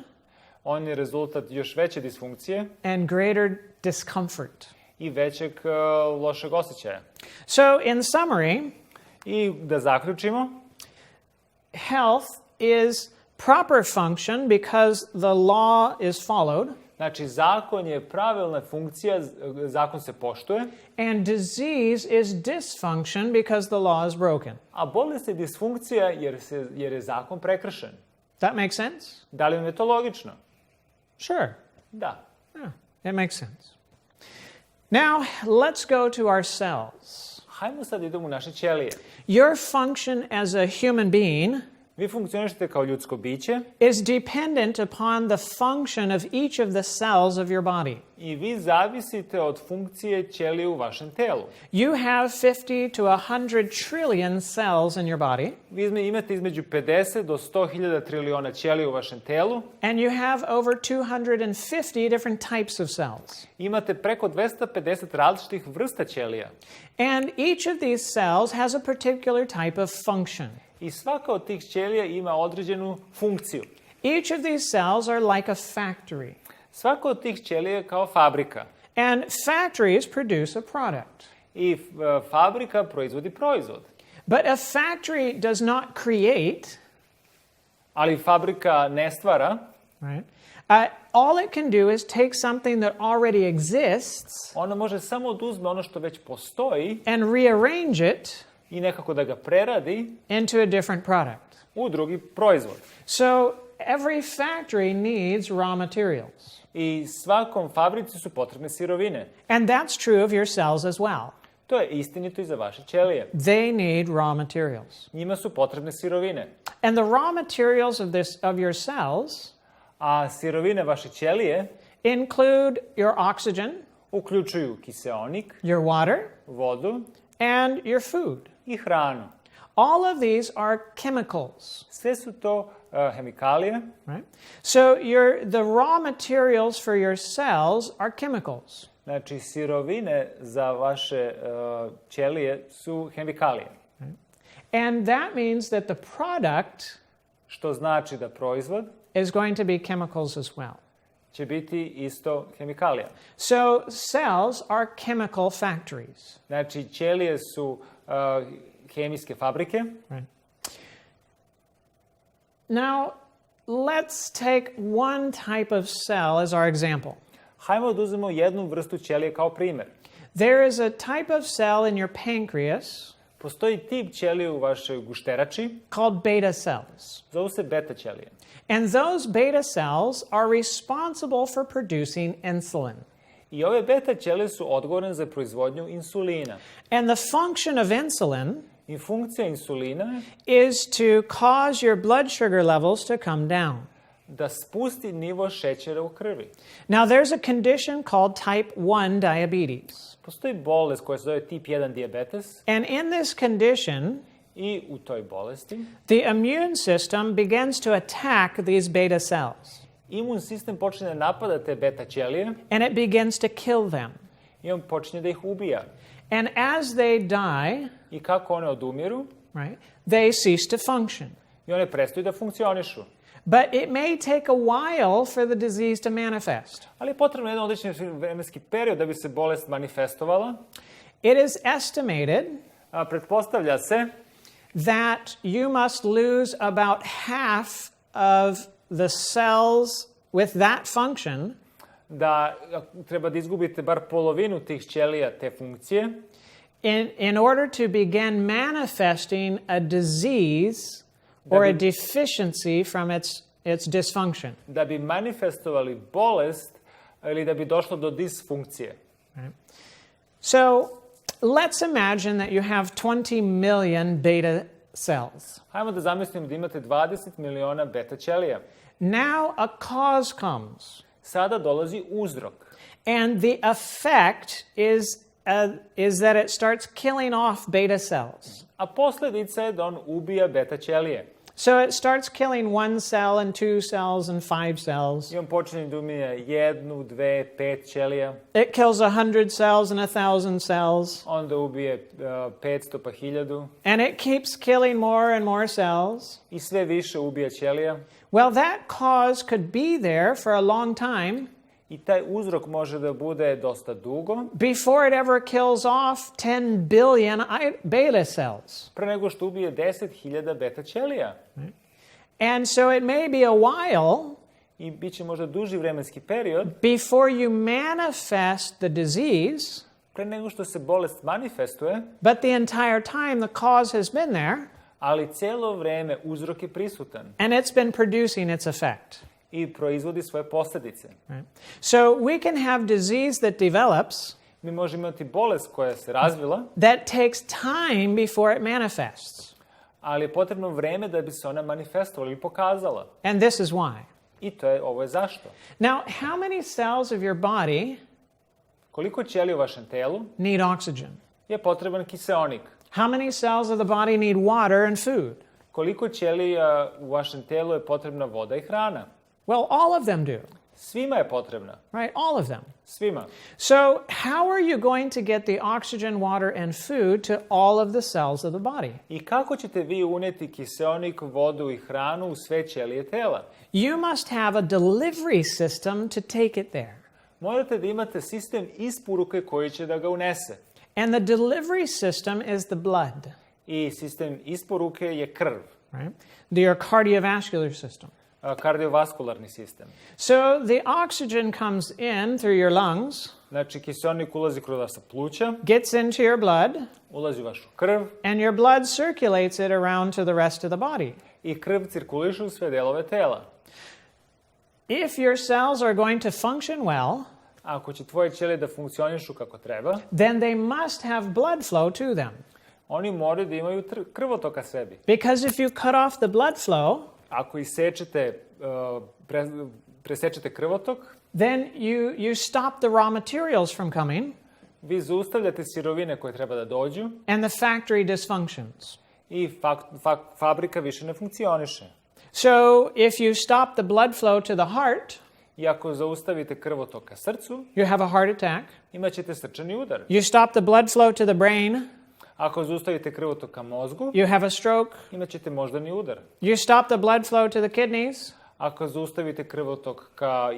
on je rezultat još veće disfunkcije and greater discomfort. i većeg lošeg osjećaja. So, in summary, I da zaključimo, health is proper function because the law is followed, znači zakon je pravilna funkcija, zakon se poštuje, and disease is dysfunction because the law is broken. a bolest je disfunkcija jer je zakon prekršen. That makes sense? Da li vam je to logično? Sure. Da. Yeah, it makes sense. Now, let's go to our cells. Hajmo sad idemo u naše ćelije. Your function as a human being Vi funkcionišete kao ljudsko biće is dependent upon the function of each of the cells of your body. i vi zavisite od funkcije ćelije u vašem telu. You have 50 to 100 trillion cells in your body, Vi imate između 50 do 100.000 triliona ćelija u vašem telu. and you have over 250 different types of cells. Imate preko 250 različitih vrsta ćelija. And each of these cells has a particular type of function. I svaka od tih ćelija ima određenu funkciju. Each of these cells are like a factory. Svaka od tih ćelija je kao fabrika. And factories produce a product. I fabrika proizvodi proizvod. But a factory does not create, Ali fabrika ne stvara. right? All it can do is take something that already exists Ona može samo oduzme ono što već postoji and rearrange it i nekako da ga preradi into a different product. u drugi proizvod. So every factory needs raw materials. I svakom fabrici su potrebne sirovine. And that's true of your cells as well. To je istinito i za vaše ćelije. They need raw materials. Njima su potrebne sirovine. And the raw materials of your cells A sirovine vaše ćelije include your oxygen, uključuju kiseonik, your water, vodu and your food. i hranu. All of these are chemicals, Sve su to hemikalije. right? So the raw materials for your cells are chemicals. Znači, sirovine za vaše ćelije su hemikalije. And that means that the product Što znači da proizvod is going to be chemicals as well. će biti isto hemikalija. So cells are chemical factories. Znači, ćelije su hemijske fabrike. Right. Now, let's take one type of cell as our example. Hajmo da uzmemo jednu vrstu ćelije kao primjer. There is a type of cell in your pancreas Postoji tip ćelije u vašoj gušterači, called beta cells. zovu se beta ćelije. And those beta cells are responsible for producing insulin. I ove beta ćelije su odgovorne za proizvodnju insulina. And the function of insulin I funkcija insulina is to cause your blood sugar levels to come down. da spusti nivo šećera u krvi. Now, there's a condition called type 1 diabetes. Postoji bolest koja se zove tip 1 dijabetes And in this condition, i u toj bolesti the immune system begins to attack these beta cells. imun sistem počne da napada te beta ćelije And it begins to kill them. i on počne da ih ubija. And as they die, I kako one odumiru, right, they cease to function. i one prestaju da funkcionišu. But it may take a while for the disease to manifest. Ali je potrebno jedan određeni vremenski period da bi se bolest manifestovala. It is estimated Pretpostavlja se that you must lose about half of the cells with that function da treba da izgubite bar polovinu tih ćelija te funkcije in order to begin manifesting a disease or a deficiency from its dysfunction. da bi manifestovali bolest ili da bi došlo do disfunkcije. Right? So let's imagine that you have 20 million beta cells. Hajmo da zamislimo da imate 20 miliona beta ćelija. Now a cause comes, Sada dolazi uzrok. and the effect is that it starts killing off beta cells. A posljedica je da on ubija beta ćelije. So it starts killing 1 cell and 2 cells and 5 cells. I on počinje da ubija 1, 2, 5 ćelija. It kills 100 cells and 1,000 cells. Onda ubije 500 pa 1000. And it keeps killing more and more cells. I sve više ubija ćelija. Well, that cause could be there for a long time I taj uzrok može da bude dosta dugo. before it ever kills off 10 billion beta cells. Pre nego što ubije 10.000 beta ćelija. And so it may be a while I bit će možda duži vremenski period before you manifest the disease, pre nego što se bolest manifestuje, but the entire time the cause has been there, ali cijelo vreme uzrok je prisutan and it's been producing its effect. i proizvodi svoje posljedice. Right? So we can have disease that develops Mi možemo imati bolest koja se razvila, that takes time before it manifests. ali je potrebno vreme da bi se ona manifestovala ili pokazala. And this is why. I ovo je zašto. Now, how many cells of your body Koliko ćelija u vašem telu need oxygen? je potreban kiseonik? How many cells of the body need water and food? Koliko ćelija u vašem telu je potrebna voda i hrana? Well, all of them do, Svima je potrebna. right? All of them. Svima. So, how are you going to get the oxygen, water, and food to all of the cells of the body? I kako ćete vi uneti kiseonik, vodu i hranu u sve ćelije tela? You must have a delivery system to take it there. Morate da imate sistem isporuke koji će da ga unese. And the delivery system is the blood, I sistem isporuke je krv, right? Your cardiovascular system. kardiovaskularni sistem. So the oxygen comes in through your lungs, Znači, kiseonik ulazi kroz vaša pluća, gets into your blood, ulazi u vašu krv and your blood circulates it around to the rest of the body. i krv cirkuliše u sve delove tela. If your cells are going to function well, Ako će tvoje ćelije da funkcionišu kako treba, then they must have blood flow to them. oni moraju da imaju krvotoka sebi. Because if you cut off the blood flow, Ako isečete, presečete krvotok, then you stop the raw materials from coming, vi zaustavljate sirovine koje treba da dođu and the factory dysfunctions. i fabrika više ne funkcioniše. So if you stop the blood flow to the heart, I ako zaustavite krvotok ka srcu, you have a heart attack. imat ćete srčani udar. You stop the blood flow to the brain, Ako zaustavite krvotok ka mozgu, you have a stroke. imat ćete moždani udar. You stop the blood flow to the kidneys, Ako zaustavite krvotok ka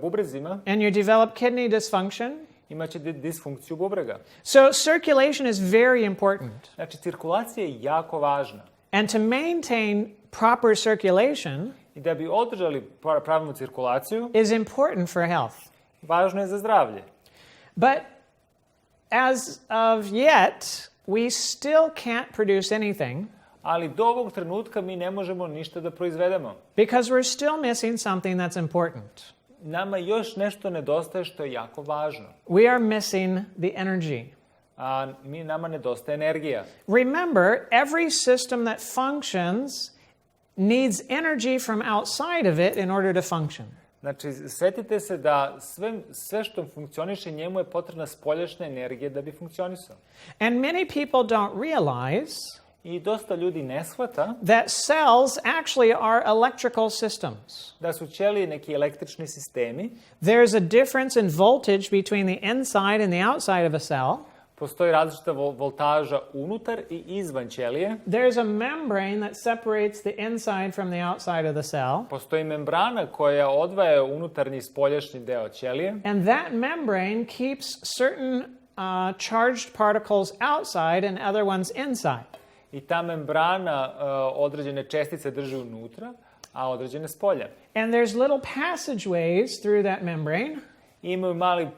bubrezima, and you develop kidney dysfunction. imat ćete disfunkciju bubrega. So circulation is very important. Znači, cirkulacija je jako važna. And to maintain proper circulation I da bi održali pravilnu cirkulaciju, is important for health. važno je za zdravlje. But as of yet, we still can't produce anything ali do ovog trenutka mi ne možemo ništa da proizvedemo. because we're still missing something that's important. Nama još nešto nedostaje što je jako važno. We are missing the energy. Nama nedostaje energija. Remember, every system that functions needs energy from outside of it in order to function. Znači, svetite se da sve što funkcioniše njemu je potrebna spoljašnja energija da bi funkcionisao. And many people don't realize I dosta ljudi ne shvata that cells actually are electrical systems. da su ćelije neki električni sistemi. There's a difference in voltage between the inside and the outside of a cell. Postoji različita voltaža unutar i izvan ćelije. There's a membrane that separates the inside from the outside of the cell. Postoji membrana koja odvaja unutarnji i spoljašnji deo ćelije. And that membrane keeps certain charged particles outside and other ones inside. I ta membrana određene čestice drži unutra, a određene spolja. And there's little passageways through that membrane. Imaju mali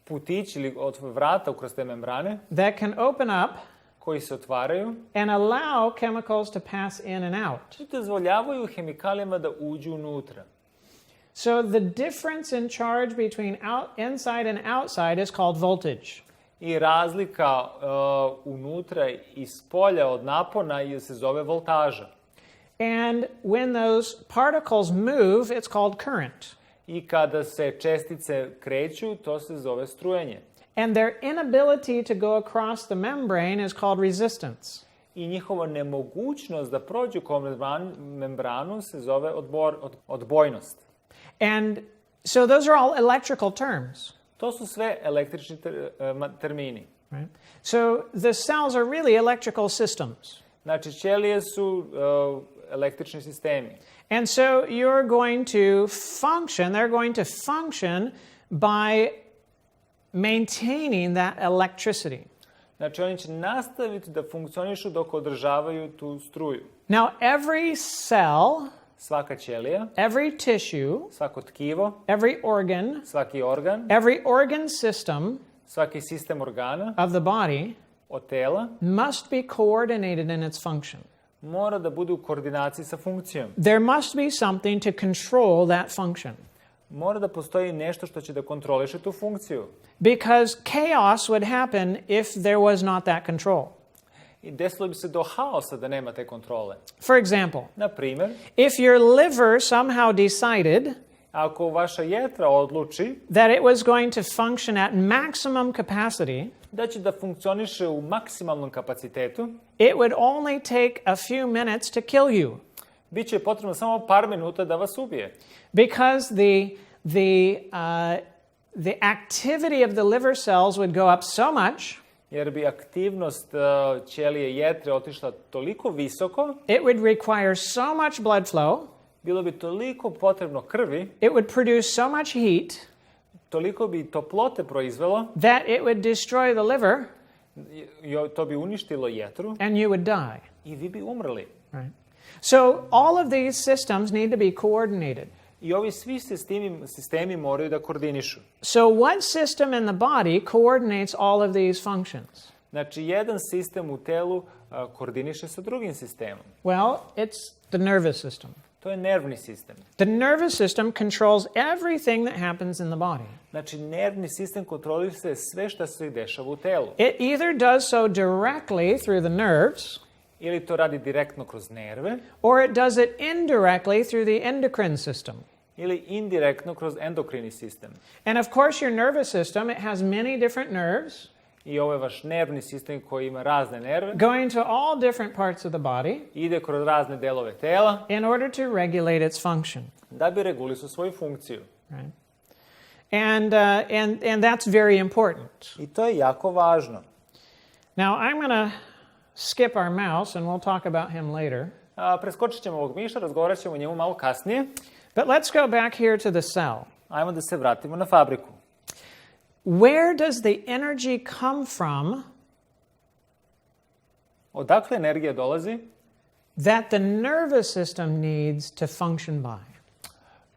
putići ili od vrata kroz te membrane that can open up koji se otvaraju and allow chemicals to pass in and out. I dozvoljavaju hemikalijama da uđu unutra. So the difference in charge between inside and outside is called voltage. I razlika unutra i spolja od napona se zove voltaža. And when those particles move, it's called current. I kada se čestice kreću, to se zove strujenje. And their inability to go across the membrane is called resistance. I njihova nemogućnost da prođu kroz membranu se zove odbojnost. And so those are all electrical terms. To su sve električni termini. Right? So the cells are really electrical systems. Znači, ćelije su električni sistemi. And so you're going to function, they're going to function by maintaining that electricity. Znači, oni će nastaviti da funkcionišu dok održavaju tu struju. Now, every cell, svaka ćelija, every tissue, svako tkivo, every organ, svaki organ, every organ system svaki sistem organa of the body od tela must be coordinated in its function. Mora da bude u koordinaciji sa funkcijom. There must be something to control that function. Mora da postoji nešto što će da kontroliše tu funkciju. Because chaos would happen if there was not that control. I desilo bi se do haosa da nema te kontrole. For example, na primjer, if your liver somehow decided ako vaša jetra odluči that it was going to function at maximum capacity, da će da funkcioniše u maksimalnom kapacitetu, it would only take a few minutes to kill you. Biće potrebno samo par minuta da vas ubije. Because the activity of the liver cells would go up so much, jer bi aktivnost ćelije jetre otišla toliko visoko, it would require so much blood flow, bilo bi toliko potrebno krvi, it would produce so much heat, toliko bi toplote proizvelo, that it would destroy the liver, to bi uništilo jetru, and you would die. I vi bi umrli. Right. So all of these systems need to be coordinated. I ovi svi sistemi moraju da koordinišu. So what system in the body coordinates all of these functions? Znači, jedan sistem u telu koordiniše sa drugim sistemom. Well, it's the nervous system. To je nervni sistem. The nervous system controls everything that happens in the body. Znači, nervni sistem kontroliše sve što se dešava u telu. It either does so directly through the nerves, ili to radi direktno kroz nerve, or it does it indirectly through the endocrine system. Ili indirektno kroz endokrini sistem. And of course your nervous system, it has many different nerves. I ovo je vaš nervni sistem koji ima razne nerve. Going to all different parts of the body. Ide kroz razne delove tela. In order to regulate its function. Da bi regulisao svoju funkciju. Right. And that's very important. I to je jako važno. Now I'm going to skip our mouse and we'll talk about him later. Preskočit ćemo ovog miša, razgovarat ćemo o njemu malo kasnije. But let's go back here to the cell. Ajmo da se vratimo na fabriku. Where does the energy come from? Odakle energija dolazi? That the nervous system needs to function by.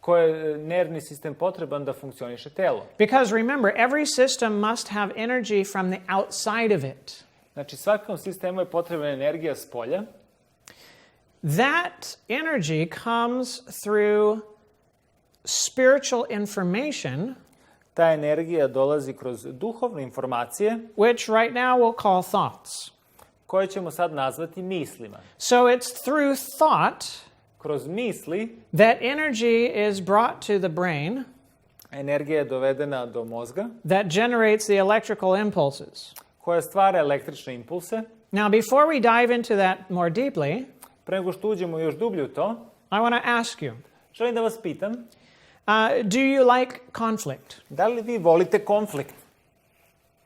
koje je nervni sistem potreban da funkcioniše telo. Because remember, every system must have energy from the outside of it. Znači, svakom sistemu je potrebna energija s polja. That energy comes through spiritual information, Ta energija dolazi kroz duhovne informacije, which right now we'll call thoughts. koje ćemo sad nazvati mislima. So it's through thought Kroz misli that energy is brought to the brain energija je dovedena do mozga, that generates the electrical impulses. koja stvara električne impulse. Now, before we dive into that more deeply, Pre nego što uđemo još dublje u to, I want to ask you, želim da vas pitam, do you like conflict? da li vi volite konflikt?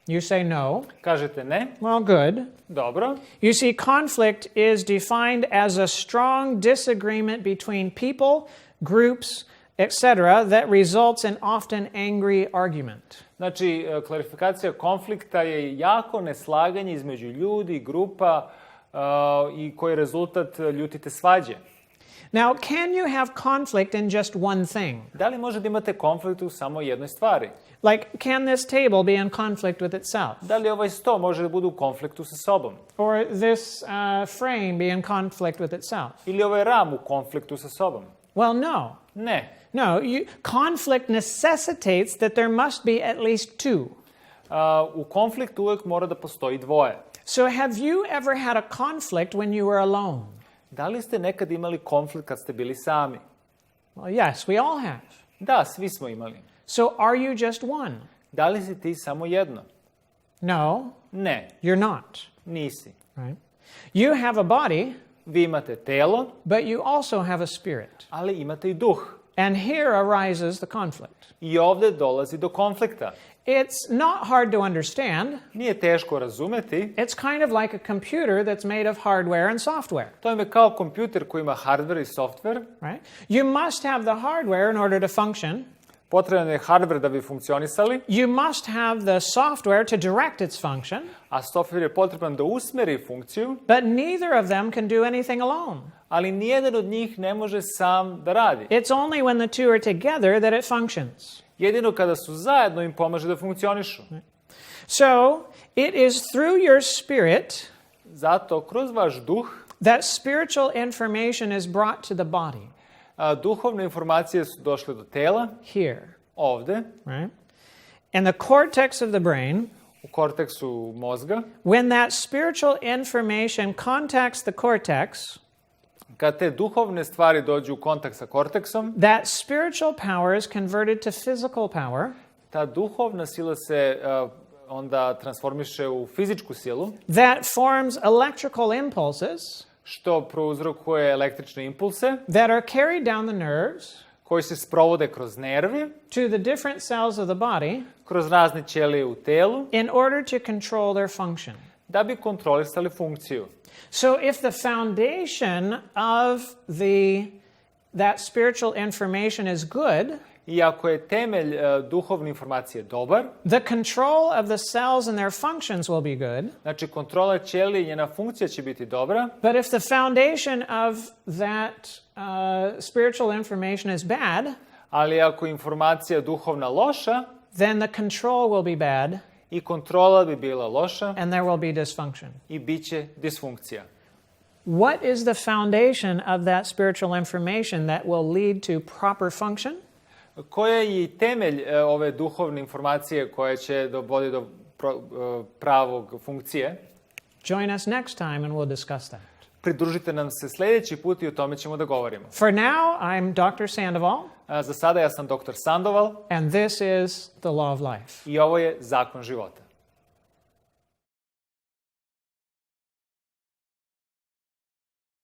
You say no. Kažete ne, Well, good. dobro. You see, conflict is defined as a strong disagreement between people, groups, etc., that results in often angry argument. Znači, klarifikacija konflikta je jako neslaganje između ljudi, grupa i koji je rezultat ljutite svađe. Now, can you have conflict in just one thing? Da li možete imate konflikt u samo jednoj stvari? Like, can this table be in conflict with itself? Da li ovaj sto može da bude u konfliktu sa sobom? Or this frame be in conflict with itself? Ili ovaj ram u konfliktu sa sobom? Well, no. Ne. No, conflict necessitates that there must be at least two. U konfliktu uvek mora da postoji dvoje. So have you ever had a conflict when you were alone? Da li ste nekad imali konflikt kad ste bili sami? Well, yes, we all have. Da, svi smo imali. So are you just one? Da li si ti samo jedno? No, Ne, you're not. nisi. Right? You have a body, Vi imate telo, but you also have a spirit. ali imate i duh. And here arises the conflict. I ovde dolazi do konflikta. It's not hard to understand. Nije teško razumeti. It's kind of like a computer that's made of hardware and software. To je kao kompjuter koji ima hardware i software. Right? You must have the hardware in order to function. Potreban je hardware da bi funkcionisali, You must have the software to direct its function, a software je potreban da usmeri funkciju, but neither of them can do anything alone. ali nijedan od njih ne može sam da radi. It's only when the two are together that it functions. Jedino kada su zajedno im pomaže da funkcionišu. So, it is through your spirit Zato, kroz vaš duh, that spiritual information is brought to the body. Duhovne informacije su došle do tela, Here, ovde, right? And the cortex of the brain, u korteksu mozga. when that spiritual information contacts the cortex, Kad te duhovne stvari dođu u kontakt sa korteksom, that spiritual power is converted to physical power ta duhovna sila se onda transformiše u fizičku silu, that forms electrical impulses što prouzrokuje električne impulse, that are carried down the nerves koji se sprovode kroz nervi, to the different cells of the body kroz razne ćelije u telu, in order to control their function. da bi kontrolisali funkciju. So if the foundation of that spiritual information is good, I ako je temelj duhovne informacije dobar, the control of the cells and their functions will be good. znači kontrola ćelije i njena funkcija će biti dobra, But if the foundation of that spiritual information is bad, ali ako je informacija duhovna loša, then the control will be bad i kontrola bi bila loša and there will be dysfunction. i bit će disfunkcija. What is the foundation of that spiritual information that will lead to proper function? Koja je i temelj ove duhovne informacije koja će voditi do pravog funkcije? Join us next time and we'll discuss that. Pridružite nam se sljedeći put i o tome ćemo da govorimo. For now, I'm Dr. Sandoval, Za sada ja sam dr. Sandoval and this is the law of life. i ovo je Zakon života.